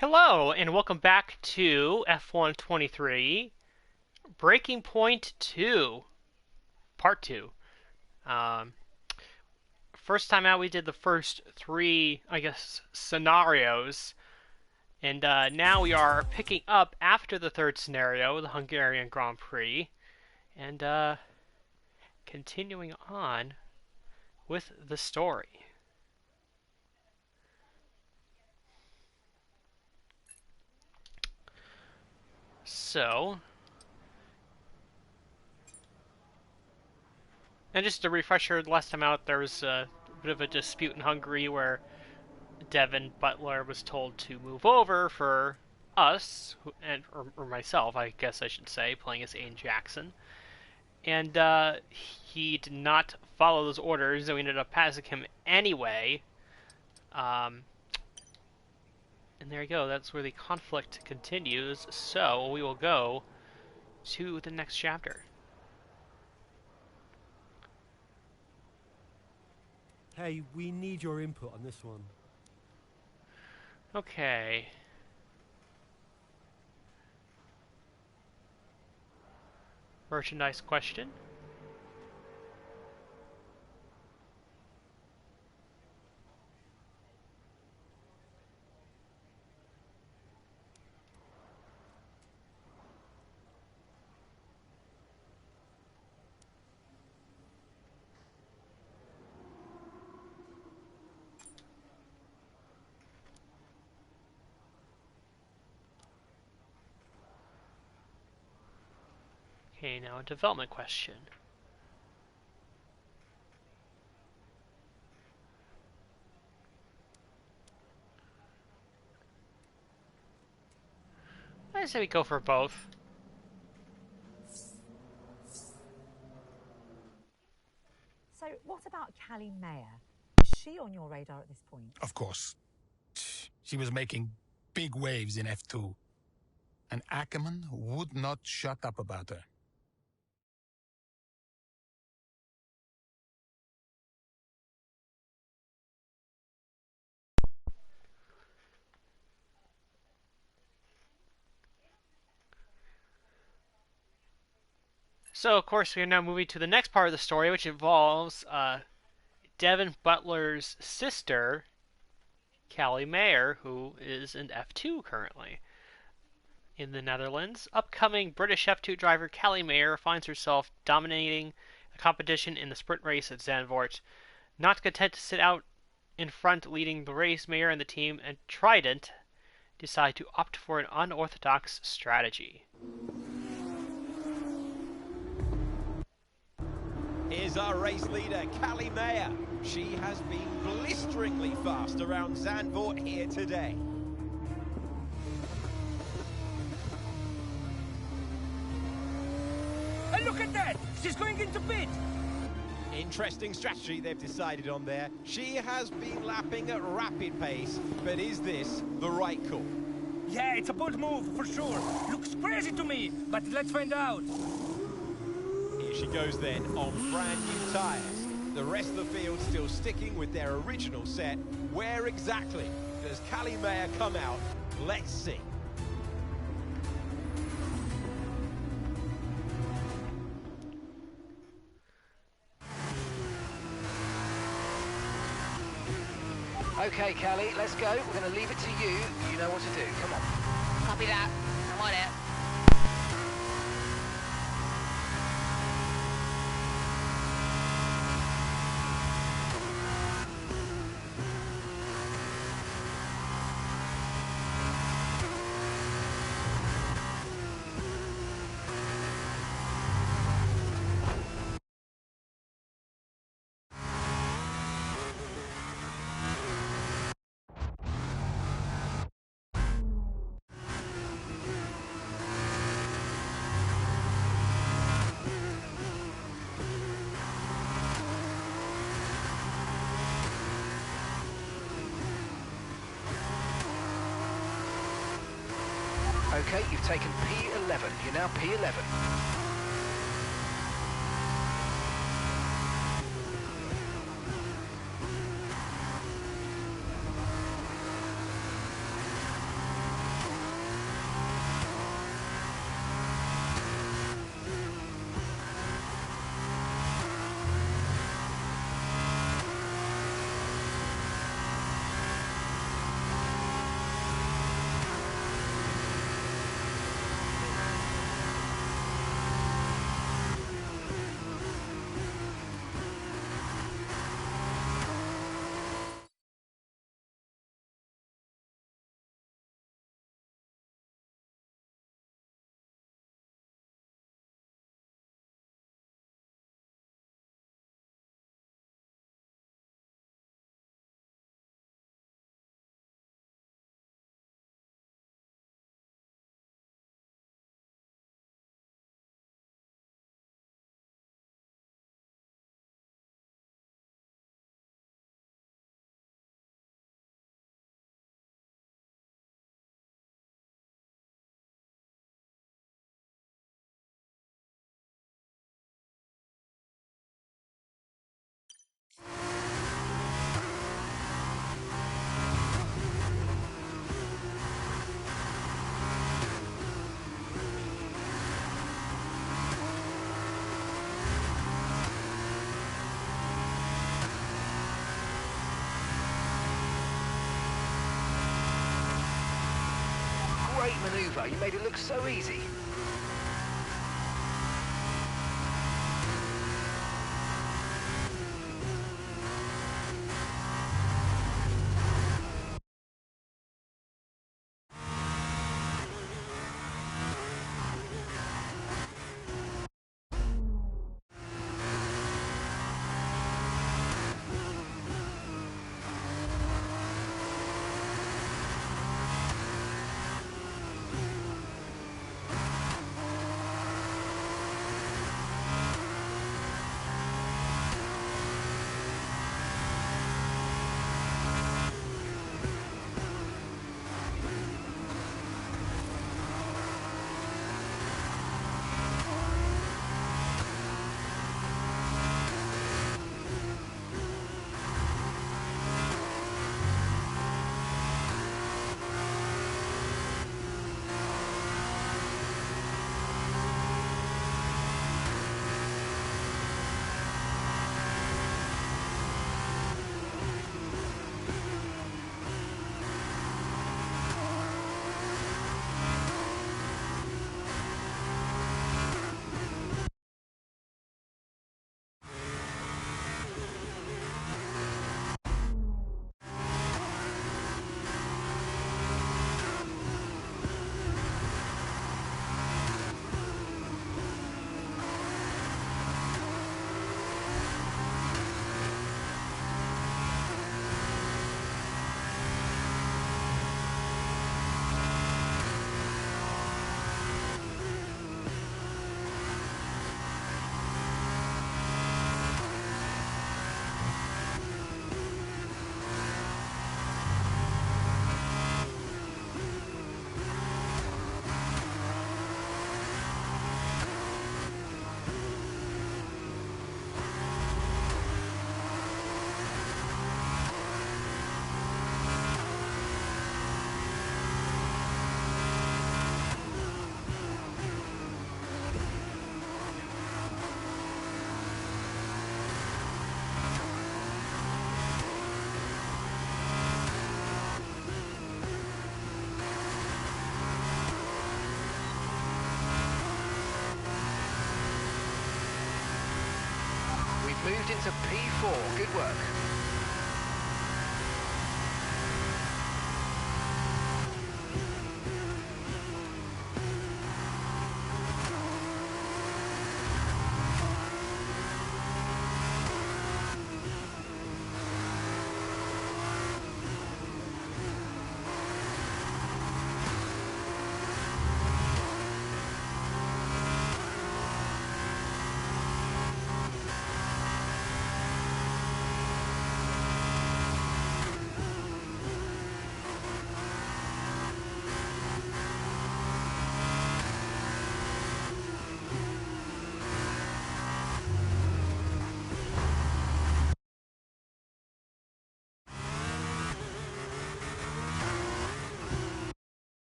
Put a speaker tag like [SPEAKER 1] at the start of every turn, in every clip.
[SPEAKER 1] Hello, and welcome back to F123 Breaking Point 2, Part 2. Um, First time out, we did the first three, scenarios, and now we are picking up after the third scenario, the Hungarian Grand Prix, and continuing on with the story. So, and just a refresher, last time out there was a bit of a dispute in Hungary where Devin Butler was told to move over for us, or myself, I guess I should say, playing as Aiden Jackson. And he did not follow those orders, so we ended up passing him anyway. Um, and there you go, that's where the conflict continues. So we will go to the next chapter.
[SPEAKER 2] Hey, we need your input on this one.
[SPEAKER 1] Okay. Merchandise question. Okay, now a development question. I say we go for both.
[SPEAKER 3] So, what about Callie Mayer? Is she on your radar at this point?
[SPEAKER 4] Of course. She was making big waves in F2. And Ackerman would not shut up about her.
[SPEAKER 1] So, of course, we are now moving to the next part of the story, which involves Devin Butler's sister, Callie Mayer, who is in F2 currently. In the Netherlands, upcoming British F2 driver Callie Mayer finds herself dominating a competition in the sprint race at Zandvoort. Not content to sit out in front leading the race, Mayer and the team and Trident decide to opt for an unorthodox strategy.
[SPEAKER 5] Here's our race leader, Callie Mayer. She has been blisteringly fast around Zandvoort here today.
[SPEAKER 6] And look at that! She's going into pit!
[SPEAKER 5] Interesting strategy they've decided on there. She has been lapping at rapid pace, but is this the right call?
[SPEAKER 6] Yeah, it's a bold move, for sure. Looks crazy to me, but let's find out.
[SPEAKER 5] Here she goes then, on brand new tyres. The rest of the field still sticking with their original set. Where exactly does Callie Mayer come out? Let's see.
[SPEAKER 7] Okay, Callie, let's go. We're going to leave it to you. You know what to do. Come on.
[SPEAKER 8] Copy that. I'm on it.
[SPEAKER 7] Okay, you've taken P11. You're now P11. great manoeuvre. You made it look so easy. Moved into P4. Good work.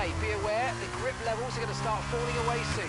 [SPEAKER 7] Okay, be aware, the grip levels are going to start falling away soon.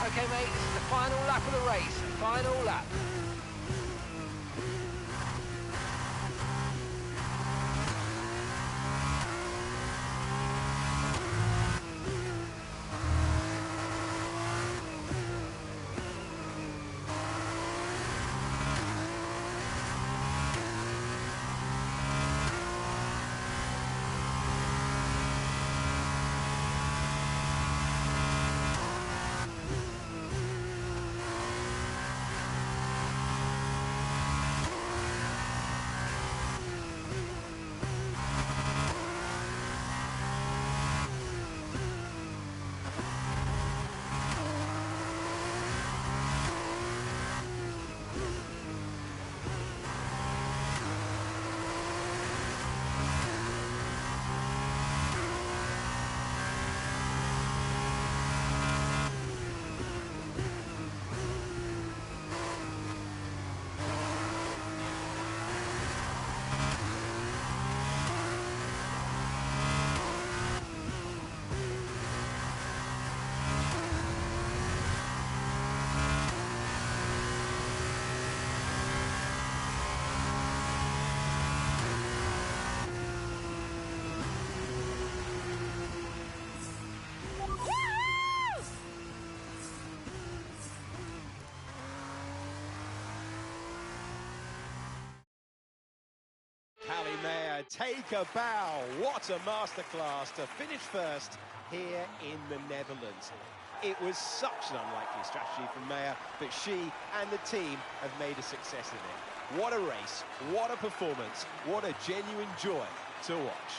[SPEAKER 7] Okay, mate, this is the final lap of the race. Final lap.
[SPEAKER 5] Callie Mayer, take a bow. What a masterclass to finish first here in the Netherlands. It was such an unlikely strategy from Mayer, but she and the team have made a success of it. What a race, what a performance, what a genuine joy to watch.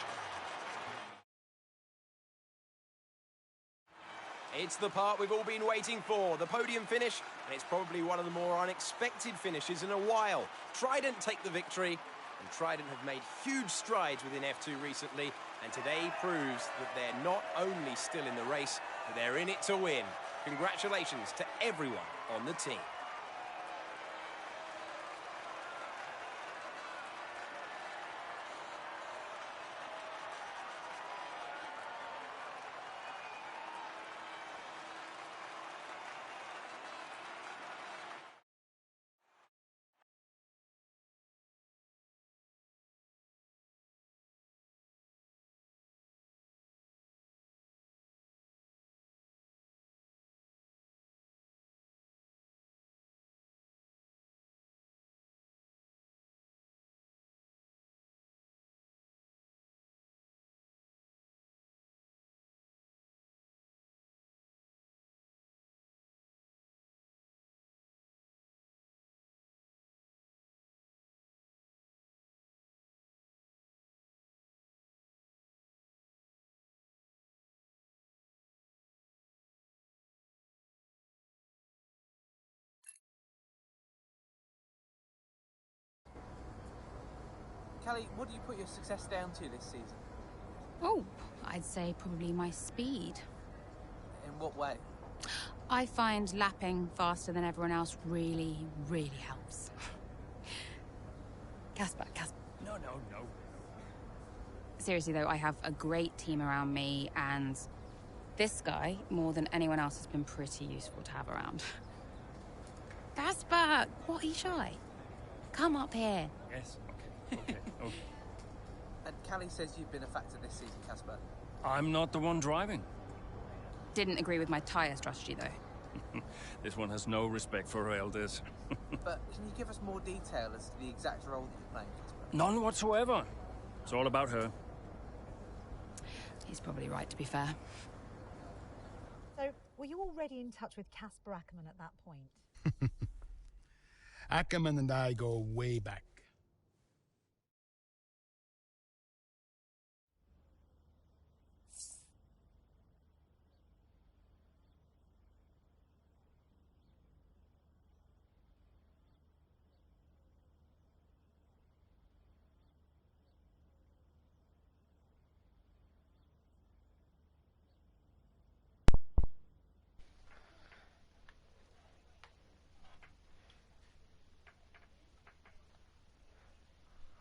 [SPEAKER 5] It's the part we've all been waiting for, the podium finish, and it's probably one of the more unexpected finishes in a while. Trident take the victory, and Trident have made huge strides within F2 recently, and today proves that they're not only still in the race, but they're in it to win. Congratulations to everyone on the team.
[SPEAKER 9] Callie, what do you put your success down to this season?
[SPEAKER 8] Oh, I'd say probably my speed.
[SPEAKER 9] In what way?
[SPEAKER 8] I find lapping faster than everyone else really, really helps. Casper.
[SPEAKER 6] No.
[SPEAKER 8] Seriously though, I have a great team around me, and this guy, more than anyone else, has been pretty useful to have around. Casper, what are you shy? Come up here.
[SPEAKER 6] Yes, okay.
[SPEAKER 9] And Callie says you've been a factor this season, Casper.
[SPEAKER 6] I'm not the one driving.
[SPEAKER 8] Didn't agree with my tyre strategy though.
[SPEAKER 6] This one has no respect for her elders.
[SPEAKER 9] But can you give us more detail as to the exact role that you're playing, Casper?
[SPEAKER 6] None whatsoever. It's all about her.
[SPEAKER 8] He's probably right, to be fair.
[SPEAKER 3] So, were you already in touch with Casper Ackerman at that point?
[SPEAKER 4] Ackerman and I go way back.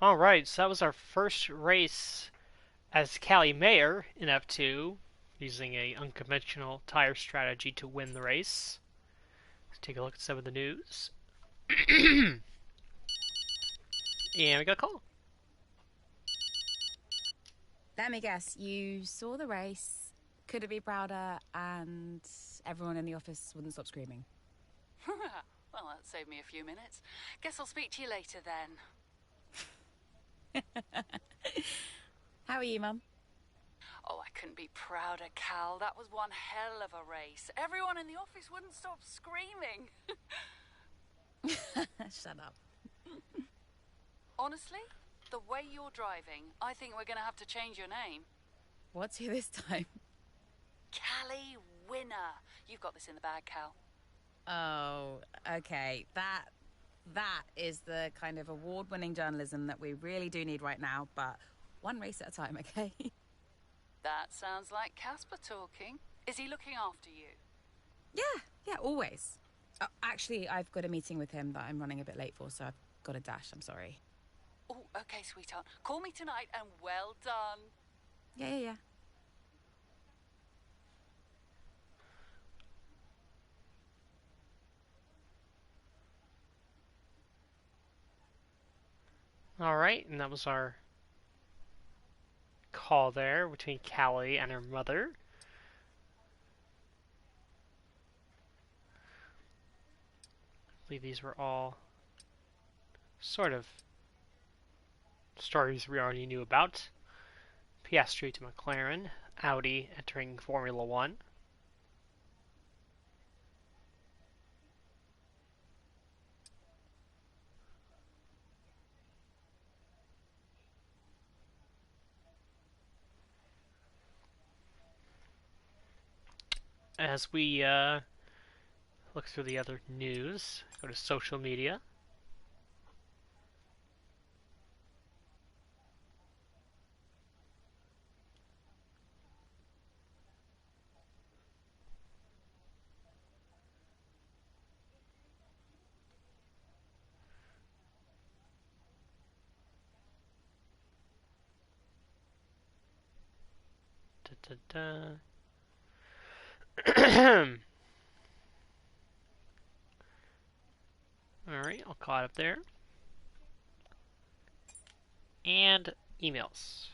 [SPEAKER 1] Alright, so that was our first race as Callie Mayer in F2, using a unconventional tire strategy to win the race. Let's take a look at some of the news. And we got a call.
[SPEAKER 8] Let me guess, you saw the race, couldn't be prouder, and everyone in the office wouldn't stop screaming.
[SPEAKER 10] Well, that saved me a few minutes. Guess I'll speak to you later then.
[SPEAKER 8] How are you, Mum?
[SPEAKER 10] Oh, I couldn't be prouder, Cal. That was one hell of a race. Everyone in the office wouldn't stop screaming.
[SPEAKER 8] Shut up.
[SPEAKER 10] Honestly, the way you're driving, I think we're going to have to change your name.
[SPEAKER 8] What's he this time?
[SPEAKER 10] Callie Winner. You've got this in the bag, Cal.
[SPEAKER 8] Oh, okay. That is the kind of award-winning journalism that we really do need right now, but one race at a time, okay?
[SPEAKER 10] That sounds like Casper talking. Is he looking after you?
[SPEAKER 8] Yeah, always. Actually, I've got a meeting with him that I'm running a bit late for, so I've got a dash. I'm sorry.
[SPEAKER 10] Oh, okay, sweetheart. Call me tonight and well done.
[SPEAKER 8] Yeah.
[SPEAKER 1] Alright, and that was our call there between Callie and her mother. I believe these were all sort of stories we already knew about. Piastri to McLaren, Audi entering Formula One. as we look through the other news, go to social media. Da, da, da. Alright, I'll call it up there. And emails.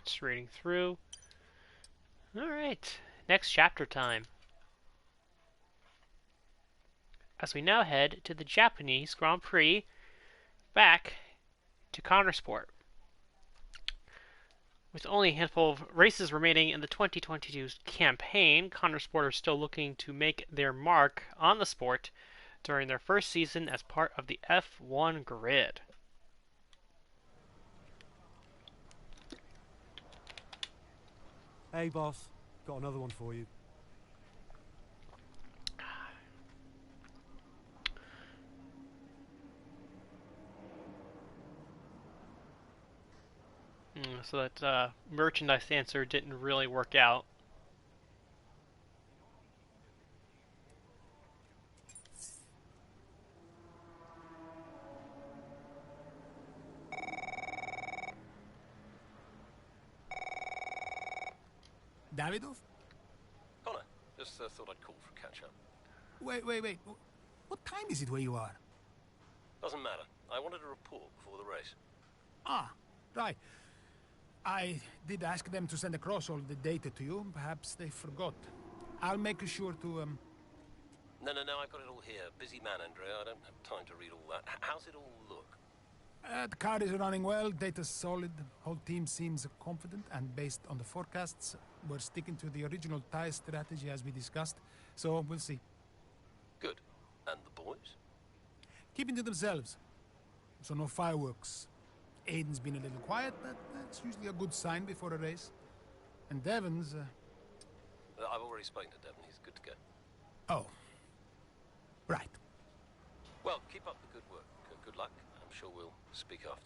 [SPEAKER 1] Just reading through. Alright, next chapter time. As we now head to the Japanese Grand Prix, back to Konnorsport. With only a handful of races remaining in the 2022 campaign, Konnorsport are still looking to make their mark on the sport during their first season as part of the F1 grid.
[SPEAKER 2] Hey, boss. Got another one for you.
[SPEAKER 1] So that merchandise answer didn't really work out.
[SPEAKER 4] Davidov?
[SPEAKER 11] Connor, just thought I'd call for a catch-up.
[SPEAKER 4] Wait. What time is it where you are?
[SPEAKER 11] Doesn't matter. I wanted a report before the race.
[SPEAKER 4] Ah, right. I did ask them to send across all the data to you. Perhaps they forgot. I'll make sure to,
[SPEAKER 11] No, I've got it all here. Busy man, Andrea. I don't have time to read all that. How's it all look?
[SPEAKER 4] The car is running well, data's solid, whole team seems confident, and based on the forecasts, we're sticking to the original tire strategy as we discussed, so we'll see.
[SPEAKER 11] Good. And the boys?
[SPEAKER 4] Keeping to themselves, so no fireworks. Aiden's been a little quiet, but that's usually a good sign before a race. And Devon's...
[SPEAKER 11] I've already spoken to Devon. He's good to go.
[SPEAKER 4] Oh. Right.
[SPEAKER 11] Well, keep up the good work. Good luck. I'm sure we'll speak after.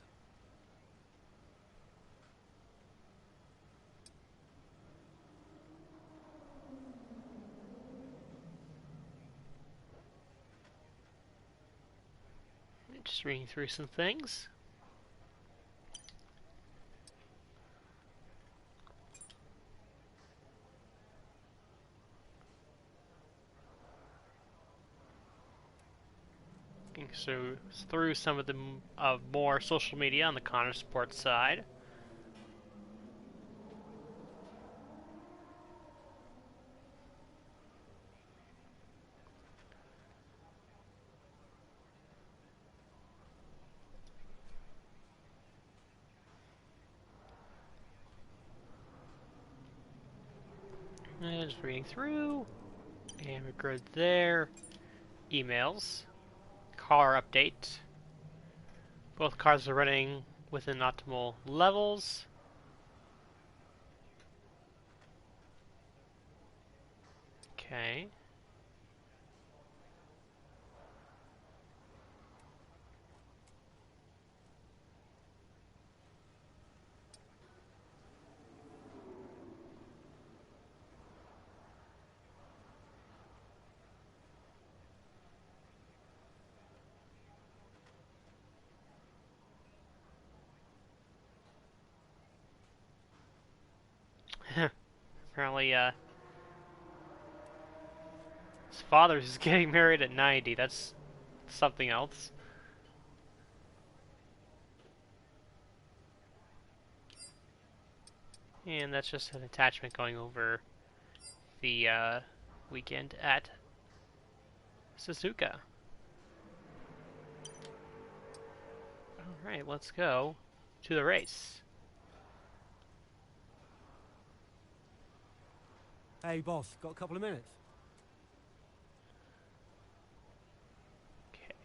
[SPEAKER 1] Just reading through some things. So through some of the more social media on the Konnorsport side. And just reading through, and we're good there. Emails. Car update. Both cars are running within optimal levels. Okay. Apparently, his father's getting married at 90. That's something else. And that's just an attachment going over the weekend at Suzuka. Alright, let's go to the race.
[SPEAKER 2] Hey, boss, got a couple of minutes?
[SPEAKER 1] Okay.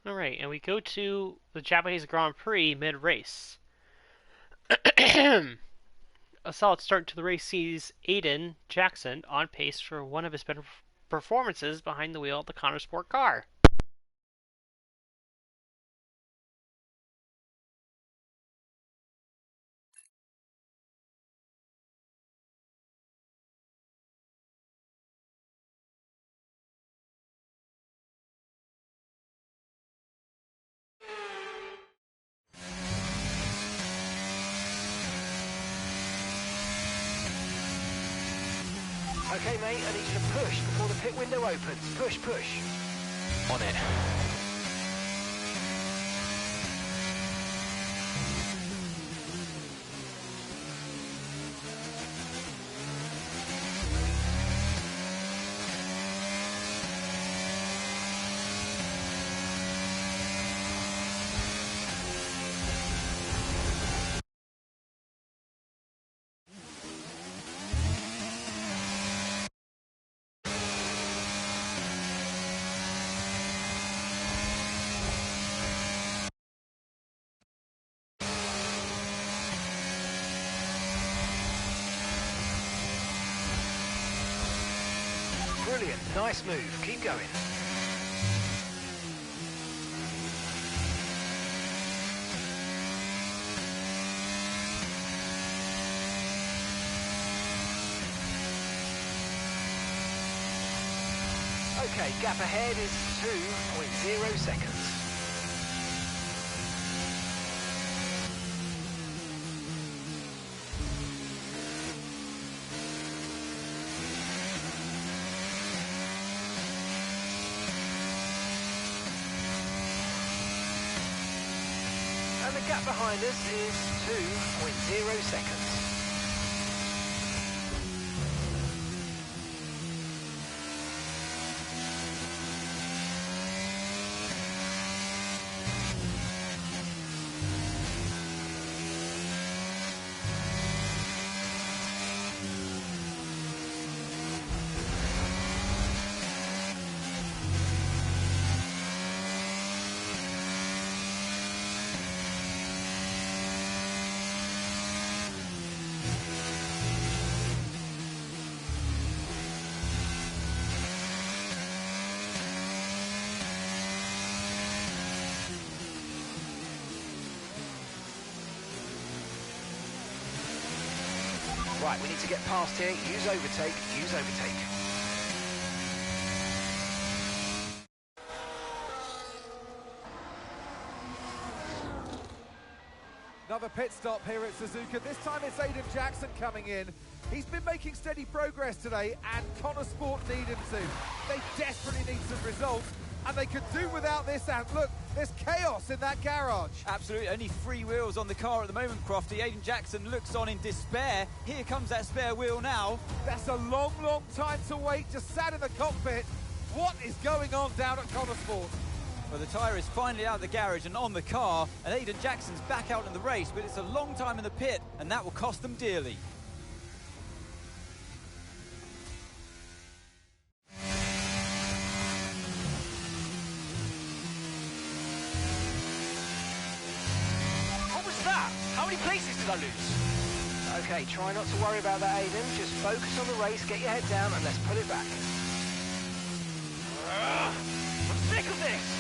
[SPEAKER 1] Alright, and we go to the Japanese Grand Prix mid-race. A solid start to the race sees Aiden Jackson on pace for one of his better performances behind the wheel of the Konnorsport car.
[SPEAKER 7] Okay, mate, I need you to push before the pit window opens. Push, push.
[SPEAKER 12] On it.
[SPEAKER 7] Brilliant, nice move. Keep going. Okay, gap ahead is 2.0 seconds. And the gap behind us is 2.0 seconds. Right, we need to get past here. Use overtake, use overtake.
[SPEAKER 13] Another pit stop here at Suzuka. This time it's Aiden Jackson coming in. He's been making steady progress today, and Konnorsport need him to. They desperately need some results, and they could do without this. And look, there's chaos in that garage.
[SPEAKER 14] Absolutely, only 3 wheels on the car at the moment, Crofty. Aiden Jackson looks on in despair. Here comes that spare wheel now.
[SPEAKER 13] That's a long, long time to wait, just sat in the cockpit. What is going on down at Konnorsport?
[SPEAKER 14] Well, the tyre is finally out of the garage and on the car, and Aiden Jackson's back out in the race, but it's a long time in the pit, and that will cost them dearly.
[SPEAKER 7] What was that? How many places did I lose? Okay, try not to worry about that, Aiden. Just focus on the race, get your head down, and let's put it back. I'm sick of this!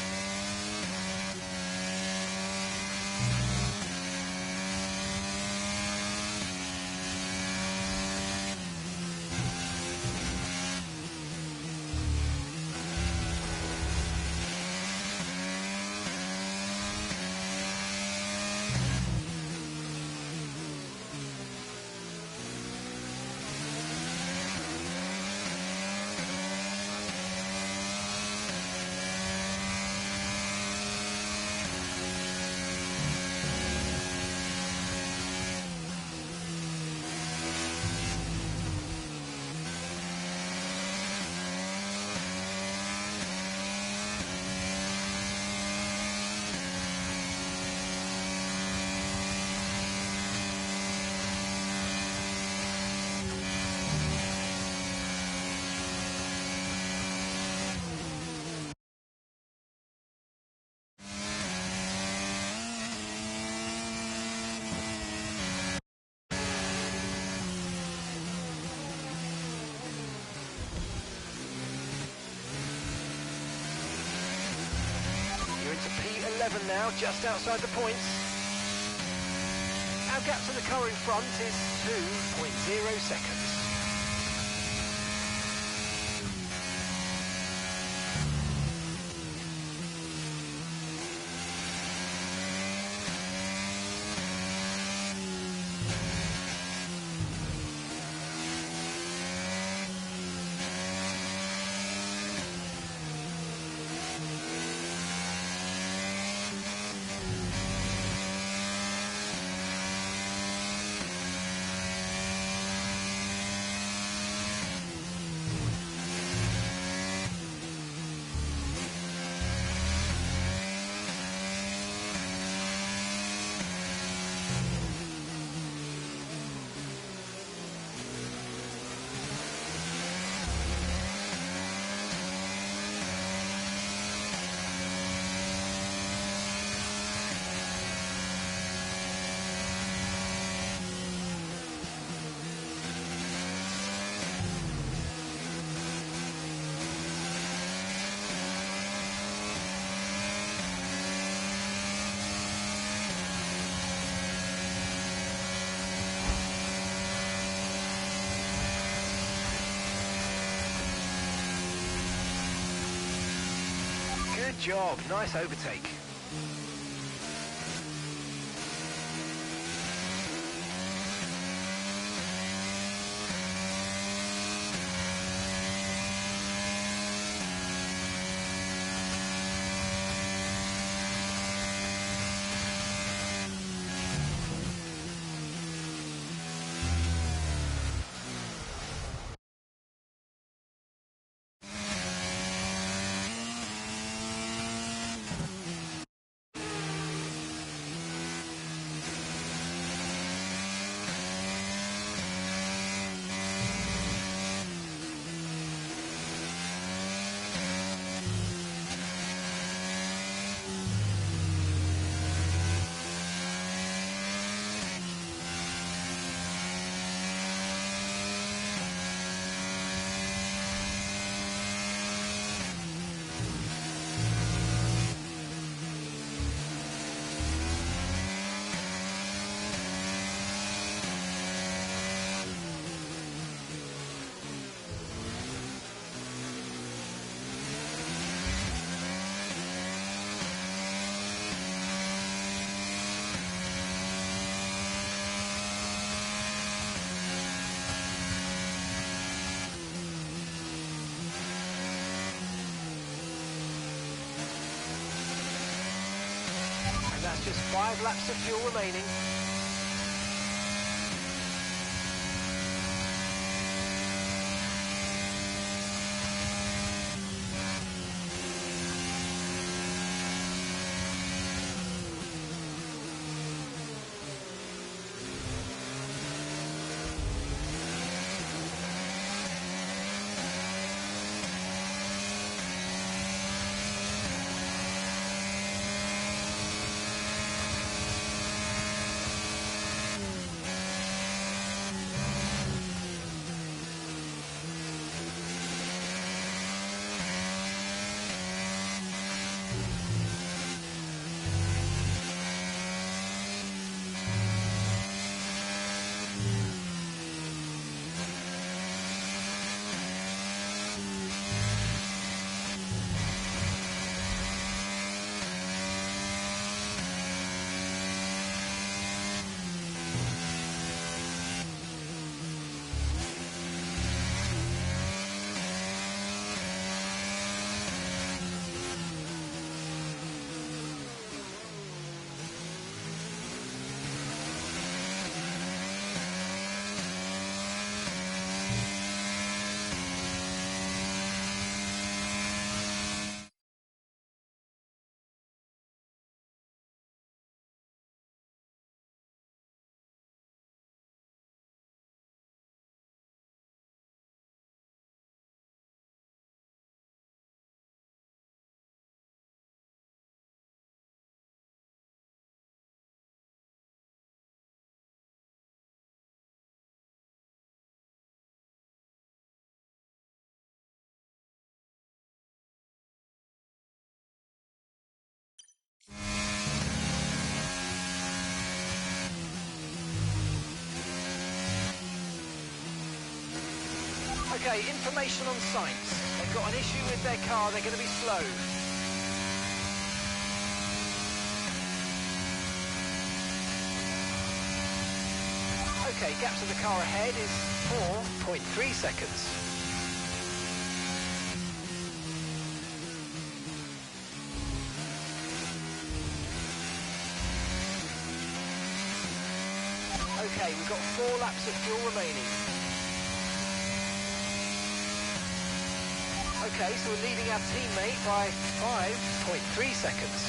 [SPEAKER 7] 11 now, just outside the points. Our gap to the car in front is 2.0 seconds. Good job, nice overtake. That's just 5 laps of fuel remaining. Okay, information on site. They've got an issue with their car, they're going to be slow. Okay, gap to the car ahead is 4.3 seconds. Okay, we've got 4 laps of fuel remaining. Okay, so we're leading our teammate by 5.3 seconds.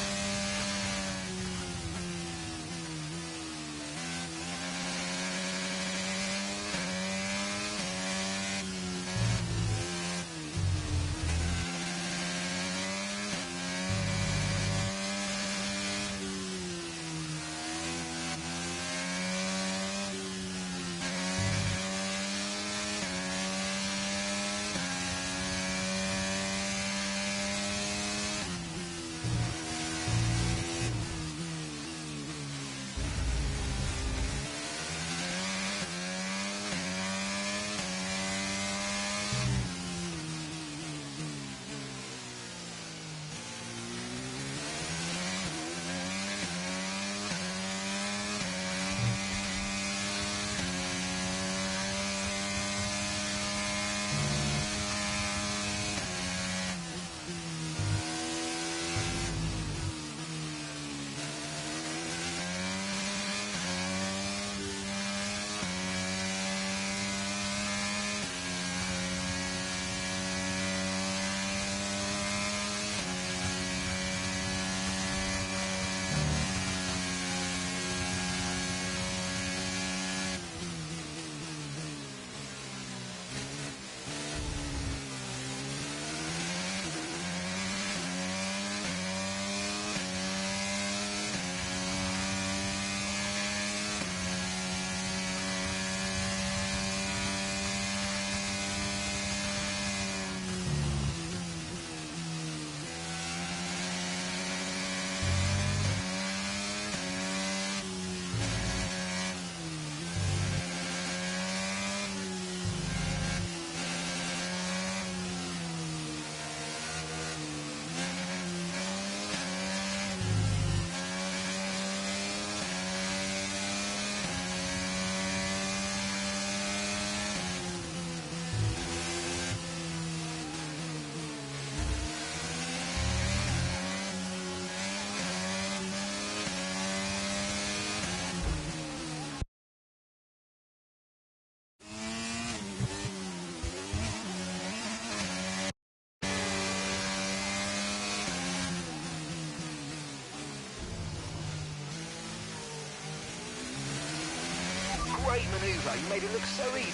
[SPEAKER 7] Great manoeuvre, you made it look so easy.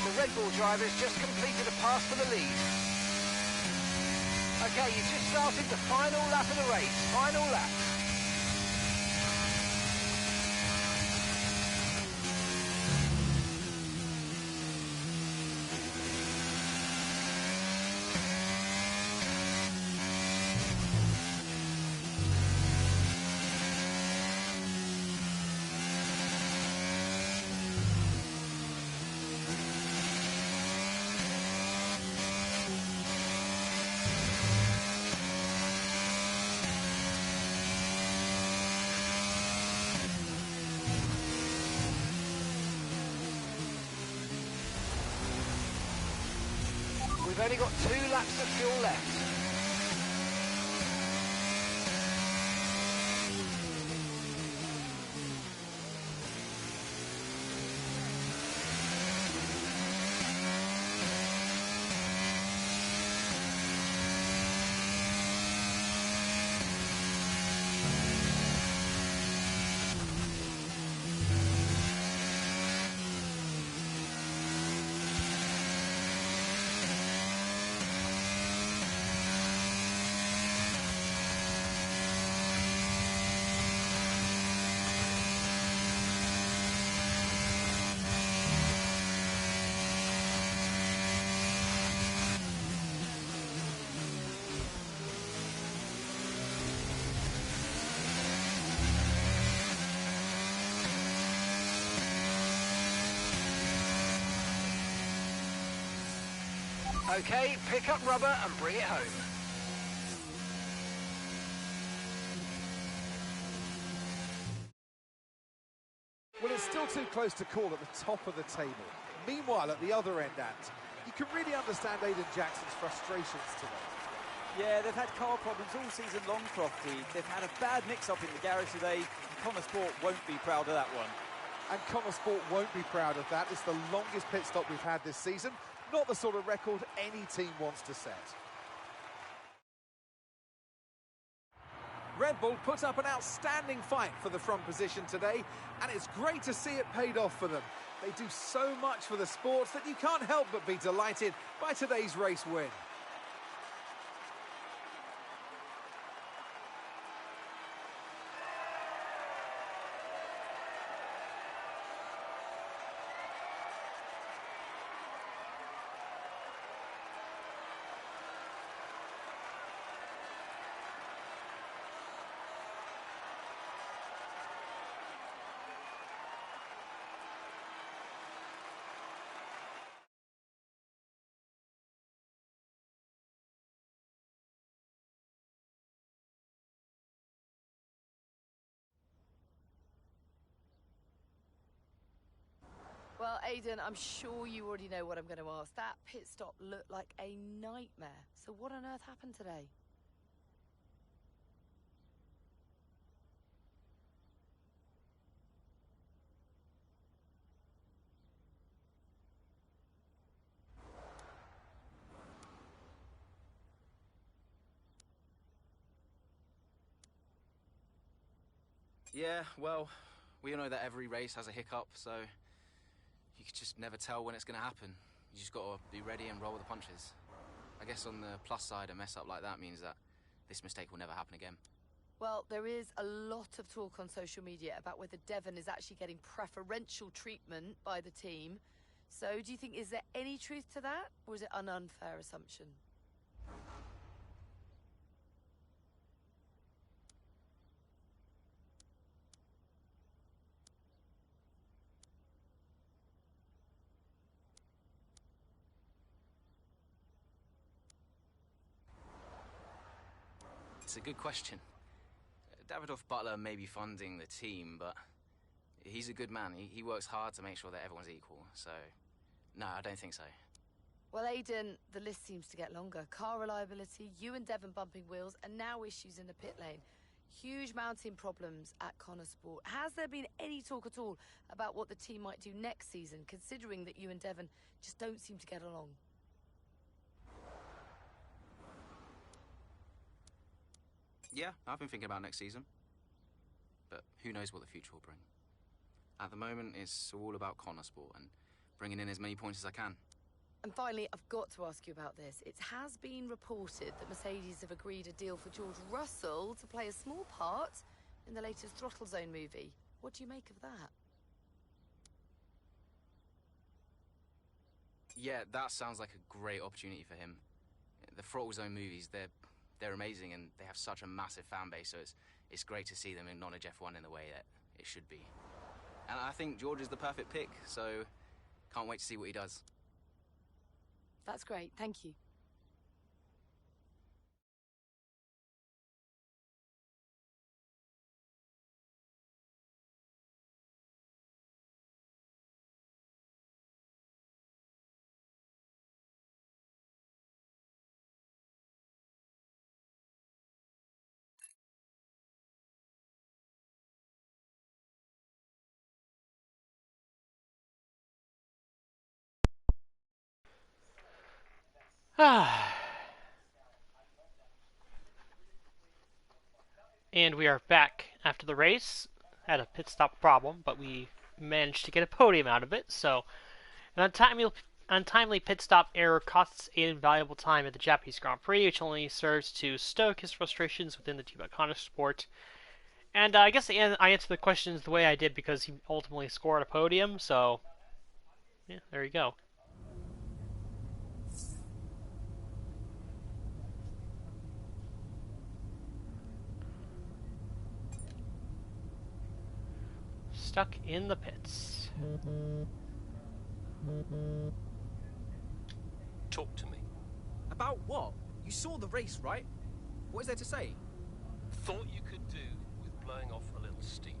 [SPEAKER 7] The Red Bull driver's just completed a pass for the lead. Okay, you just started the final lap of the race. Final lap. We've only got 2 laps of fuel left. Okay, pick up rubber and bring it home.
[SPEAKER 13] Well, it's still too close to call at the top of the table. Meanwhile, at the other end, Ant, you can really understand Aiden Jackson's frustrations today.
[SPEAKER 14] Yeah, they've had car problems all season long, Crofty. They've had a bad mix-up in the garage today. Konnorsport won't be proud of that one.
[SPEAKER 13] And Konnorsport won't be proud of that. It's the longest pit stop we've had this season. Not the sort of record any team wants to set. Red Bull put up an outstanding fight for the front position today, and it's great to see it paid off for them. They do so much for the sport that you can't help but be delighted by today's race win.
[SPEAKER 10] Well, Aidan, I'm sure you already know what I'm going to ask. That pit stop looked like a nightmare. So what on earth happened today?
[SPEAKER 12] Yeah, well, we all know that every race has a hiccup, so you just never tell when it's going to happen. You just got to be ready and roll with the punches. I guess on the plus side, a mess up like that means that this mistake will never happen again.
[SPEAKER 10] Well, there is a lot of talk on social media about whether Devon is actually getting preferential treatment by the team. So do you think, is there any truth to that, or is it an unfair assumption?
[SPEAKER 12] It's a good question. Davidoff Butler may be funding the team, but he's a good man. He works hard to make sure that everyone's equal, so no, I don't think so.
[SPEAKER 10] Well, Aidan, the list seems to get longer. Car reliability, you and Devon bumping wheels, and now issues in the pit lane. Huge mounting problems at Konnorsport. Has there been any talk at all about what the team might do next season, considering that you and Devon just don't seem to get along?
[SPEAKER 12] Yeah, I've been thinking about next season, but who knows what the future will bring. At the moment, it's all about Konnorsport and bringing in as many points as I can.
[SPEAKER 10] And finally, I've got to ask you about this. It has been reported that Mercedes have agreed a deal for George Russell to play a small part in the latest Throttle Zone movie. What do you make of that?
[SPEAKER 12] Yeah, that sounds like a great opportunity for him. The Throttle Zone movies, they're amazing and they have such a massive fan base, so it's great to see them acknowledge F1 in the way that it should be. And I think George is the perfect pick, so can't wait to see what he does.
[SPEAKER 10] That's great, thank you.
[SPEAKER 1] And we are back after the race. Had a pit stop problem, but we managed to get a podium out of it. So, an untimely pit stop error costs Aiden valuable time at the Japanese Grand Prix, which only serves to stoke his frustrations within the team at Konnorsport. And I guess I answered the questions the way I did because he ultimately scored a podium. So, yeah, there you go. Stuck in the pits.
[SPEAKER 11] Talk to me.
[SPEAKER 12] About what? You saw the race, right? What is there to say?
[SPEAKER 11] Thought you could do with blowing off a little steam.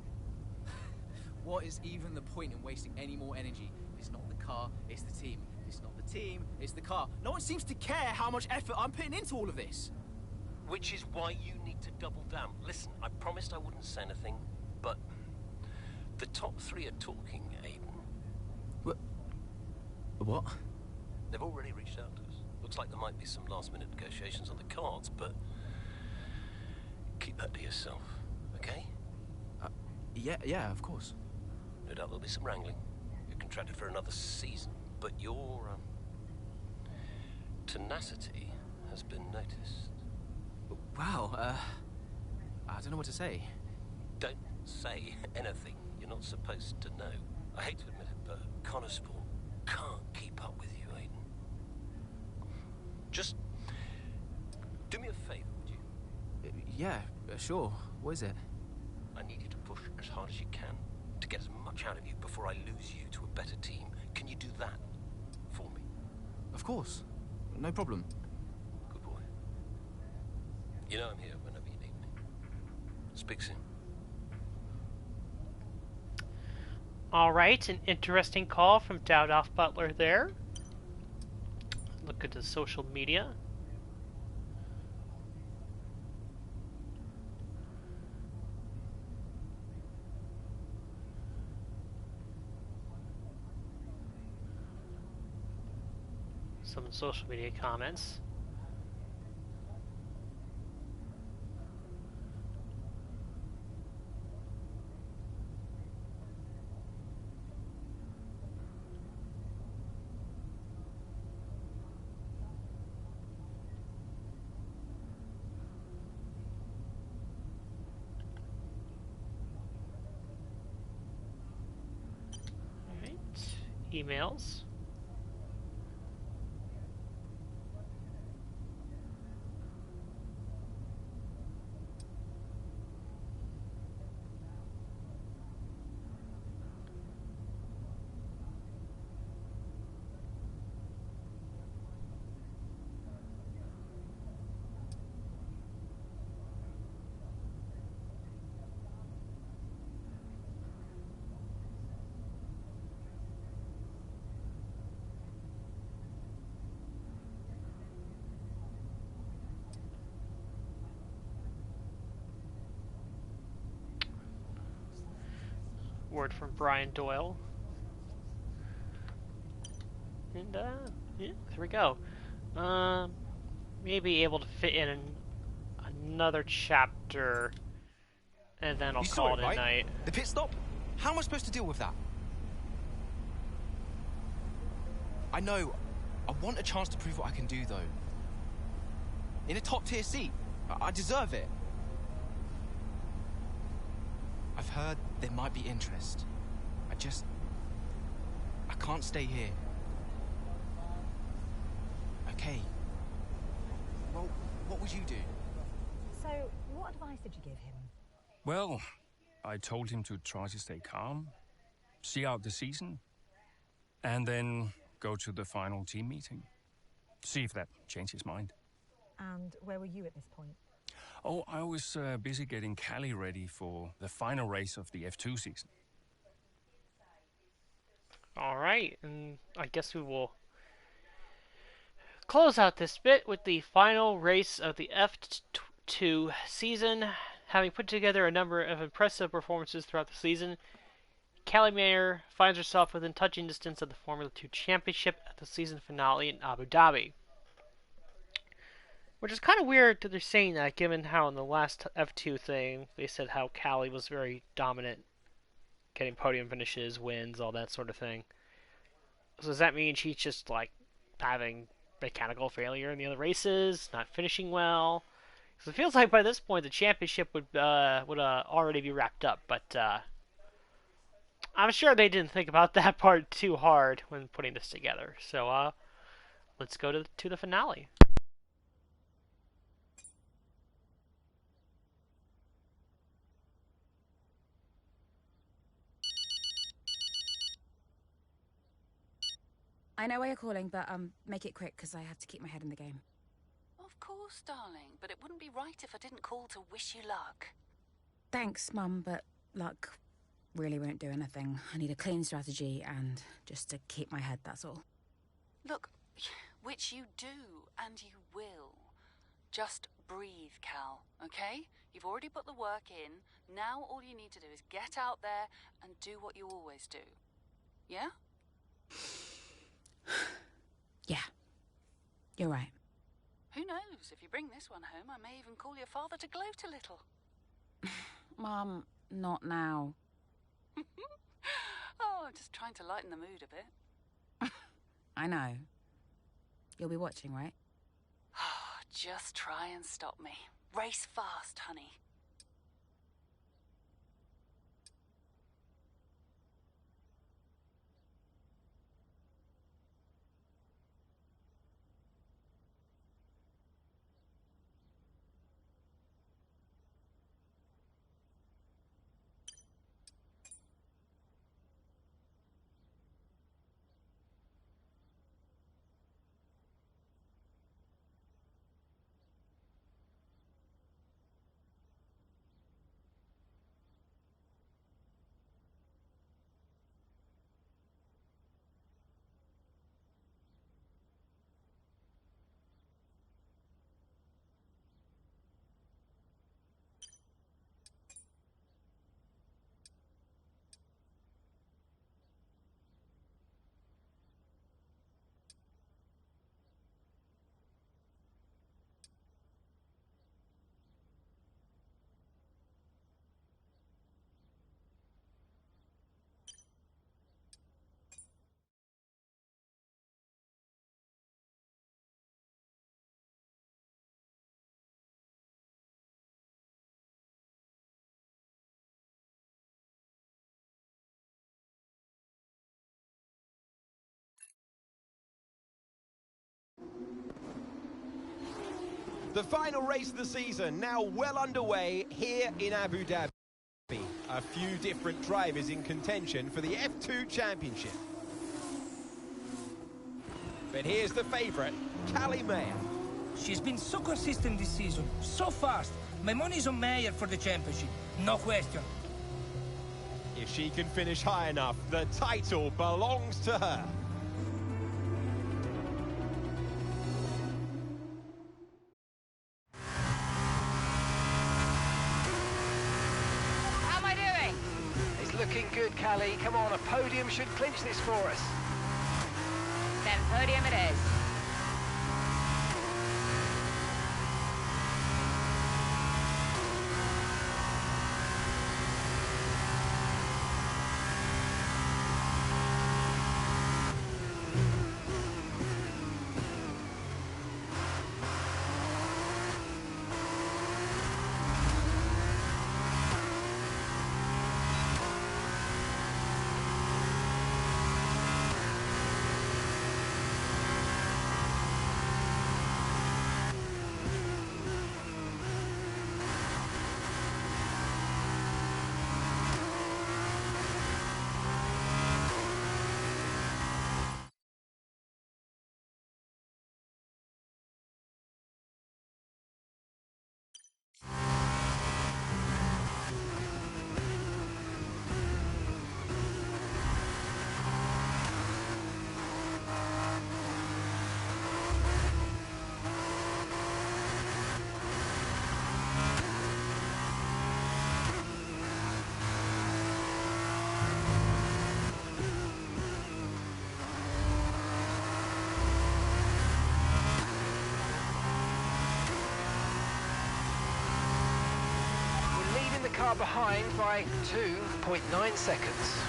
[SPEAKER 12] What is even the point in wasting any more energy? It's not the car, it's the team. It's not the team, it's the car. No one seems to care how much effort I'm putting into all of this.
[SPEAKER 11] Which is why you need to double down. Listen, I promised I wouldn't say anything, but the top three are talking, Aiden.
[SPEAKER 12] What?
[SPEAKER 11] They've already reached out to us. Looks like there might be some last-minute negotiations on the cards, but keep that to yourself, okay?
[SPEAKER 12] Yeah, of course.
[SPEAKER 11] No doubt there'll be some wrangling. You're contracted for another season, but your tenacity has been noticed.
[SPEAKER 12] Wow, I don't know what to say.
[SPEAKER 11] Don't say anything you're not supposed to know. I hate to admit it, but Konnorsport can't keep up with you, Aiden. Just do me a favor, would you?
[SPEAKER 12] Yeah, sure. What is it?
[SPEAKER 11] I need you to push as hard as you can to get as much out of you before I lose you to a better team. Can you do that for me?
[SPEAKER 12] Of course. No problem.
[SPEAKER 11] Good boy. You know I'm here whenever you need me. Speak soon.
[SPEAKER 1] All right, an interesting call from Dowdoff Butler there. Look at the social media. Some social media comments. Emails. Word from Brian Doyle. And, yeah, there we go. Maybe able to fit in another chapter, and then I'll call it a night.
[SPEAKER 12] The pit stop? How am I supposed to deal with that? I know. I want a chance to prove what I can do, though. In a top-tier seat. I deserve it. I've heard there might be interest. I can't stay here. Okay. Well, what would you do?
[SPEAKER 3] So, what advice did you give him?
[SPEAKER 15] Well, I told him to try to stay calm, see out the season, and then go to the final team meeting. See if that changed his mind.
[SPEAKER 3] And where were you at this point?
[SPEAKER 15] Oh, I was busy getting Callie ready for the final race of the F2 season.
[SPEAKER 1] All right, and I guess we will close out this bit with the final race of the F2 season. Having put together a number of impressive performances throughout the season, Callie Mayer finds herself within touching distance of the Formula 2 Championship at the season finale in Abu Dhabi. Which is kind of weird that they're saying that, given how in the last F2 thing, they said how Callie was very dominant, getting podium finishes, wins, all that sort of thing. So does that mean she's just, like, having mechanical failure in the other races, not finishing well? Because it feels like by this point the championship would already be wrapped up, but I'm sure they didn't think about that part too hard when putting this together. So let's go to the finale.
[SPEAKER 8] I know why you're calling, but make it quick because I have to keep my head in the game.
[SPEAKER 16] course, darling. But it wouldn't be right if I didn't call to wish you luck.
[SPEAKER 8] Thanks, Mum, but luck really won't do anything. I need a clean strategy and just to keep my head, that's all.
[SPEAKER 16] Look, which you do, and you will. Just breathe, Cal, okay? You've already put the work in. Now all you need to do is get out there and do what you always do. Yeah?
[SPEAKER 8] Yeah, you're right.
[SPEAKER 16] Who knows? If you bring this one home, I may even call your father to gloat a little.
[SPEAKER 8] Mum, not now.
[SPEAKER 16] Oh, I'm just trying to lighten the mood a bit.
[SPEAKER 8] I know. You'll be watching, right?
[SPEAKER 16] Just try and stop me. Race fast, honey.
[SPEAKER 5] The final race of the season now well underway here in Abu Dhabi. A few different drivers in contention for the F2 Championship. But here's the favourite, Callie Mayer.
[SPEAKER 6] She's been so consistent this season, so fast. My money's on Mayer for the championship, no question.
[SPEAKER 5] If she can finish high enough, the title belongs to her.
[SPEAKER 7] How am I doing? It's looking good, Callie. Come on, a podium should clinch this for us.
[SPEAKER 8] Then podium it is.
[SPEAKER 7] Car behind by 2.9 seconds.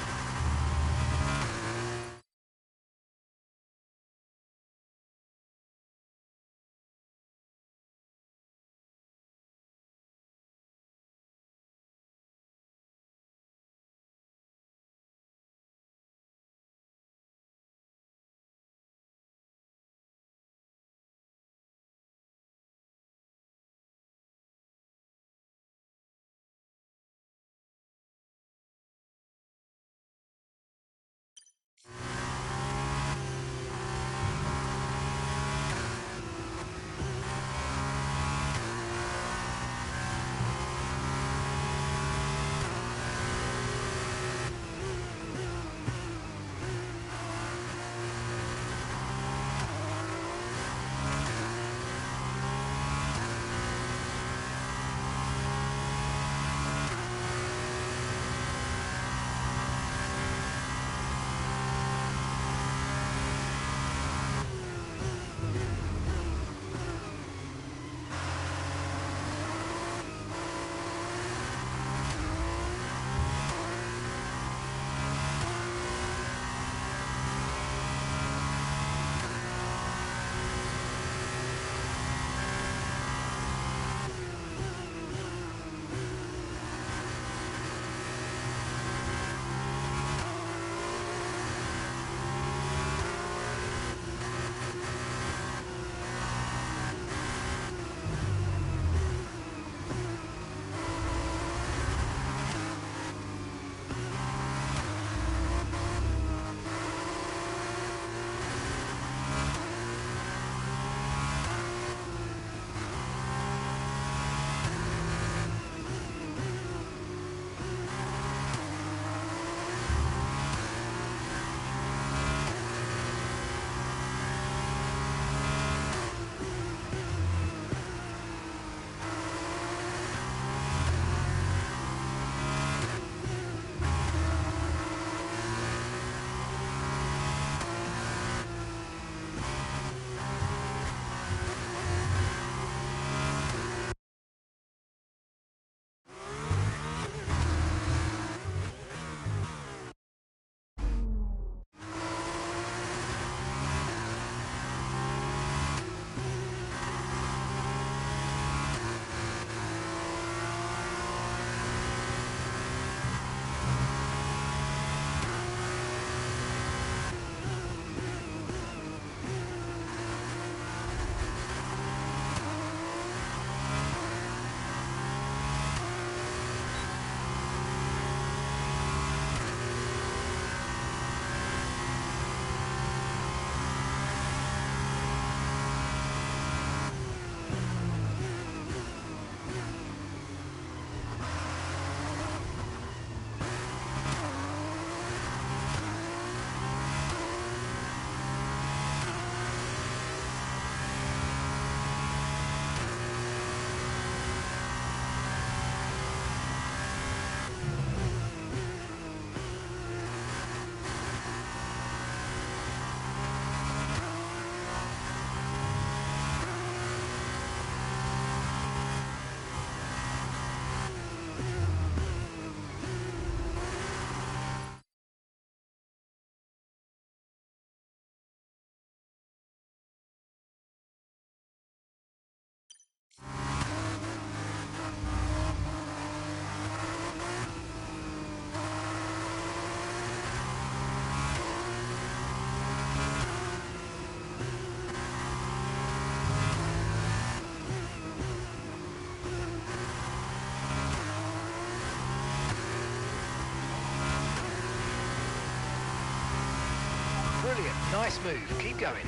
[SPEAKER 7] Brilliant. Nice move. Keep going.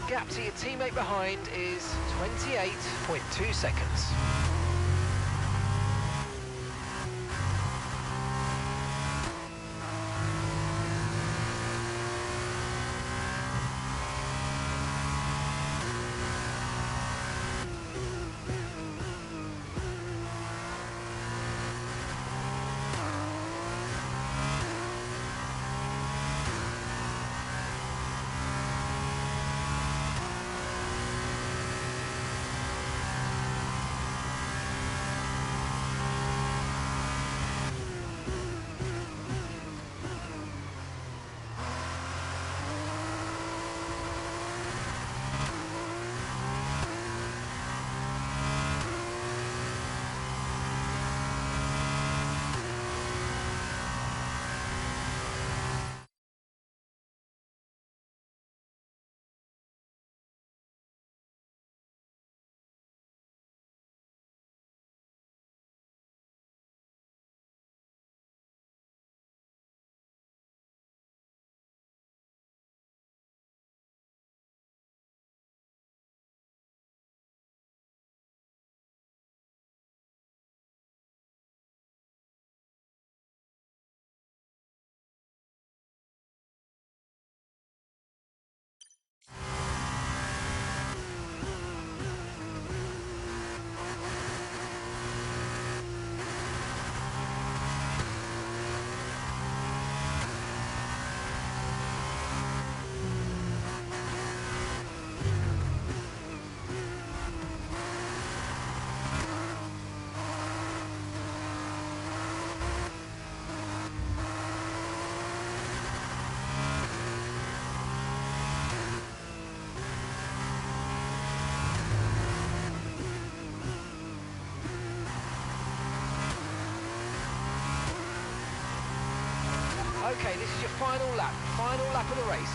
[SPEAKER 7] Gap to your teammate behind is 28.2 seconds. Okay, this is your final lap of the race.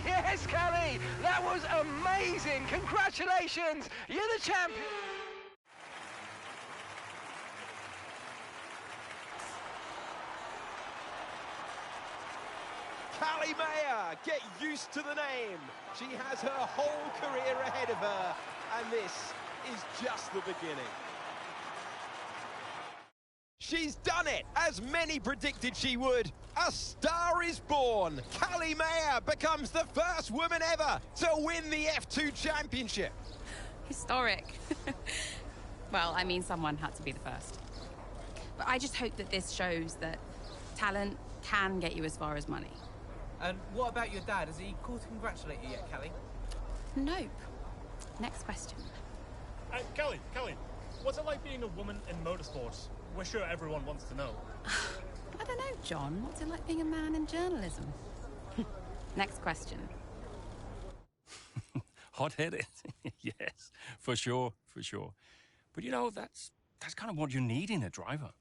[SPEAKER 7] Yes, Callie, that was amazing. Congratulations, you're the champion.
[SPEAKER 5] Callie Mayer, get used to the name. She has her whole career ahead of her, and this is just the beginning. She's done it, as many predicted she would. A star is born. Callie Mayer becomes the first woman ever to win the F2 championship.
[SPEAKER 8] Historic. Well, I mean, someone had to be the first. But I just hope that this shows that talent can get you as far as money.
[SPEAKER 9] And what about your dad? Has he called to congratulate you yet, Callie?
[SPEAKER 8] Nope. Next question.
[SPEAKER 17] Kelly, what's it like being a woman in motorsports? We're sure everyone wants to know.
[SPEAKER 8] I don't know, John. What's it like being a man in journalism? Next question.
[SPEAKER 15] Hot-headed? Yes, for sure. But you know, that's kind of what you need in a driver.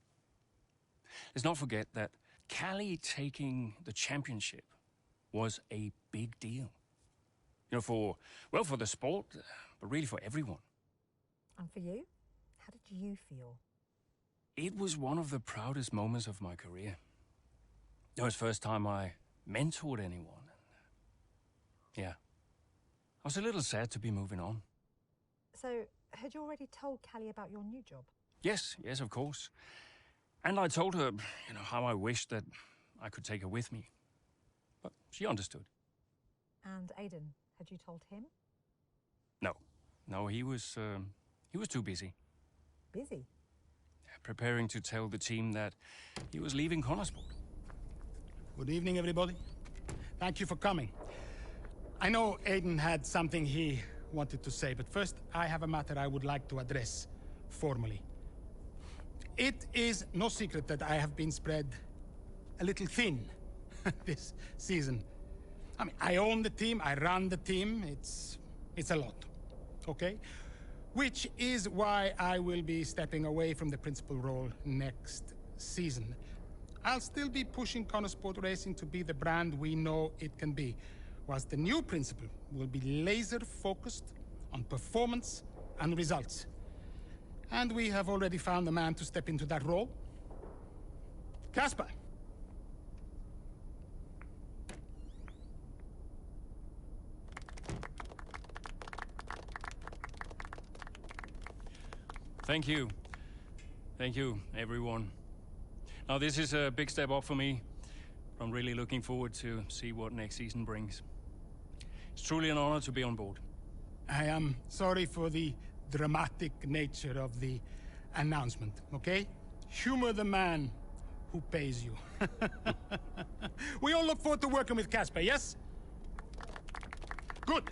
[SPEAKER 15] Let's not forget that Callie taking the championship was a big deal. You know, for the sport, but really for everyone.
[SPEAKER 3] And for you? How did you feel?
[SPEAKER 15] It was one of the proudest moments of my career. It was the first time I mentored anyone. Yeah. I was a little sad to be moving on.
[SPEAKER 3] So, had you already told Callie about your new job?
[SPEAKER 15] Yes, of course. And I told her, how I wished that I could take her with me. But she understood.
[SPEAKER 3] And Aidan, had you told him?
[SPEAKER 15] No, he was too busy.
[SPEAKER 3] Busy?
[SPEAKER 15] Preparing to tell the team that he was leaving Konnorsport.
[SPEAKER 4] Good evening, everybody. Thank you for coming. I know Aidan had something he wanted to say, but first I have a matter I would like to address formally. It is no secret that I have been spread a little thin this season. I mean, I own the team, I run the team, it's a lot, okay? Which is why I will be stepping away from the principal role next season. I'll still be pushing Konnorsport Racing to be the brand we know it can be, whilst the new principal will be laser-focused on performance and results. And we have already found the man to step into that role. Casper.
[SPEAKER 15] Thank you. Thank you, everyone. Now, this is a big step up for me. I'm really looking forward to see what next season brings. It's truly an honor to be on board.
[SPEAKER 4] I am sorry for the dramatic nature of the announcement, okay? Humor the man who pays you. We all look forward to working with Casper, yes? Good.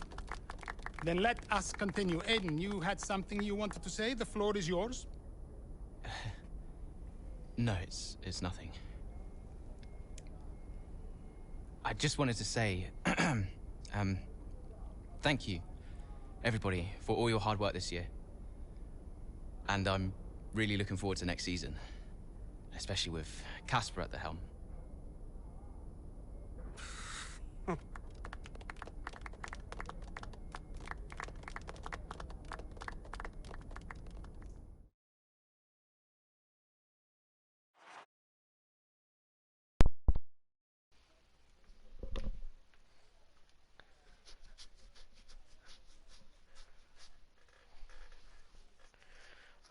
[SPEAKER 4] Then let us continue. Aidan, you had something you wanted to say? The floor is yours.
[SPEAKER 12] No, it's nothing. I just wanted to say, thank you, everybody, for all your hard work this year. And I'm really looking forward to next season, especially with Casper at the helm.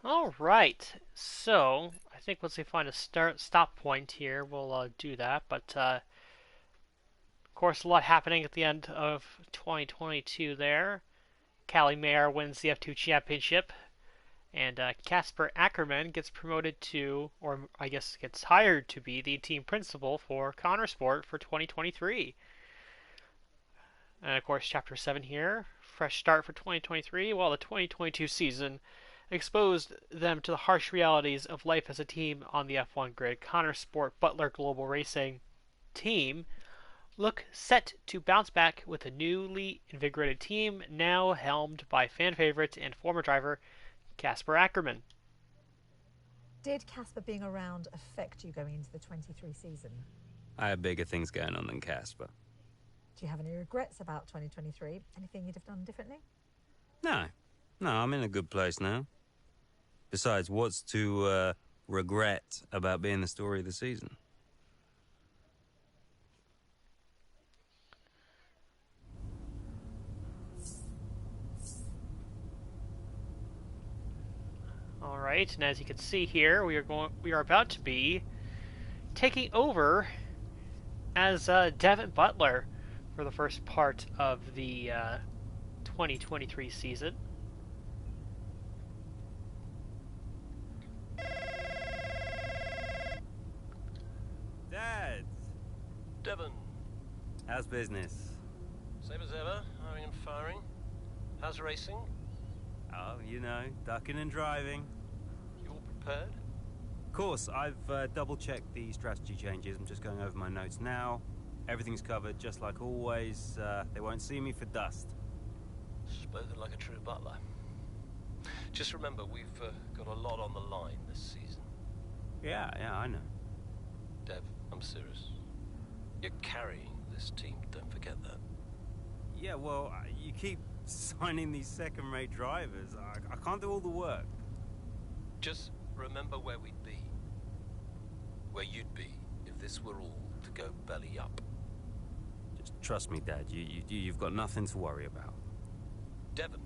[SPEAKER 1] All right, so I think once we find a stop point here, we'll do that. But of course, a lot happening at the end of 2022 there. Callie Mayer wins the F2 championship, and Casper Ackerman gets promoted to, or I guess gets hired to be, the team principal for Konnorsport for 2023. And of course, Chapter 7 here, fresh start for 2023, while the 2022 season exposed them to the harsh realities of life as a team on the F1 grid. Konnorsport Butler Global Racing team look set to bounce back with a newly invigorated team, now helmed by fan favorite and former driver Casper Ackerman.
[SPEAKER 3] Did Casper being around affect you going into the 23 season?
[SPEAKER 18] I have bigger things going on than Casper.
[SPEAKER 3] Do you have any regrets about 2023? Anything you'd have done differently?
[SPEAKER 18] No. No, I'm in a good place now. Besides, what's to regret about being the story of the season?
[SPEAKER 1] All right, and as you can see here, we are about to be taking over as Devin Butler for the first part of the 2023 season.
[SPEAKER 18] Dad!
[SPEAKER 11] Devon,
[SPEAKER 18] How's business?
[SPEAKER 11] same as ever, hiring and firing. How's racing?
[SPEAKER 18] Oh, you know, ducking and driving.
[SPEAKER 11] You all prepared?
[SPEAKER 18] Of course, I've double-checked the strategy changes. I'm just going over my notes now. Everything's covered, just like always. They won't see me for dust.
[SPEAKER 11] Spoken like a true butler. Just remember, we've got a lot on the line this season.
[SPEAKER 18] Yeah, I know.
[SPEAKER 11] Dev, I'm serious. You're carrying this team, don't forget that.
[SPEAKER 18] Yeah, well, you keep signing these second-rate drivers. I can't do all the work.
[SPEAKER 11] Just remember where we'd be. Where you'd be if this were all to go belly up.
[SPEAKER 18] Just trust me, Dad. You've got nothing to worry about.
[SPEAKER 11] Devon,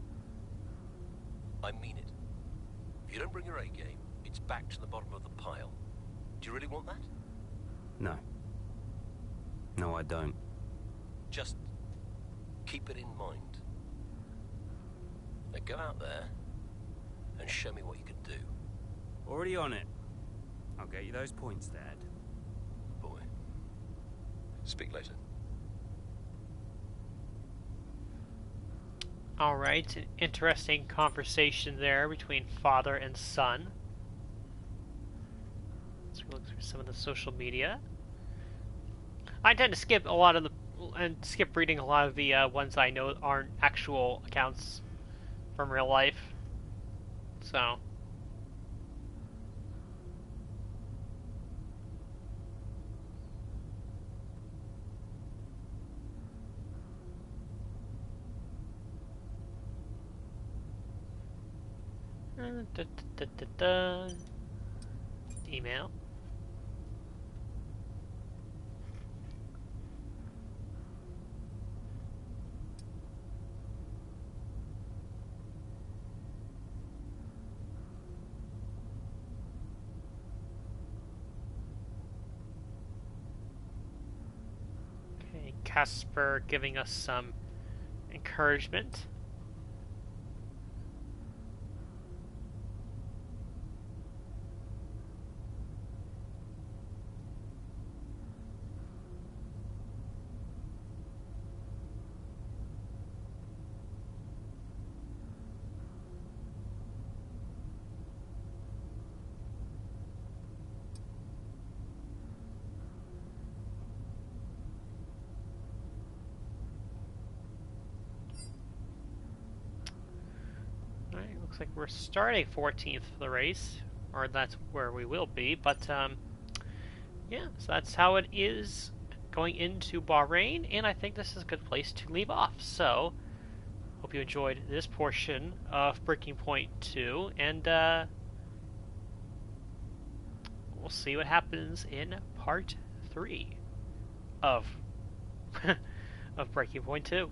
[SPEAKER 11] I mean it. If you don't bring your A game, it's back to the bottom of the pile. Do you really want that?
[SPEAKER 18] No. No, I don't.
[SPEAKER 11] Just keep it in mind. Now go out there and show me what you can do.
[SPEAKER 18] Already on it. I'll get you those points, Dad.
[SPEAKER 11] Boy. Speak later.
[SPEAKER 1] Alright, an interesting conversation there between father and son. Let's look through some of the social media. I tend to skip a lot of the skip reading a lot of the ones I know aren't actual accounts from real life. So email. Okay, Casper giving us some encouragement. Alright, looks like we're starting 14th for the race, or that's where we will be, but yeah, so that's how it is going into Bahrain, and I think this is a good place to leave off. So, hope you enjoyed this portion of Breaking Point 2, and we'll see what happens in part 3 of, of Breaking Point 2.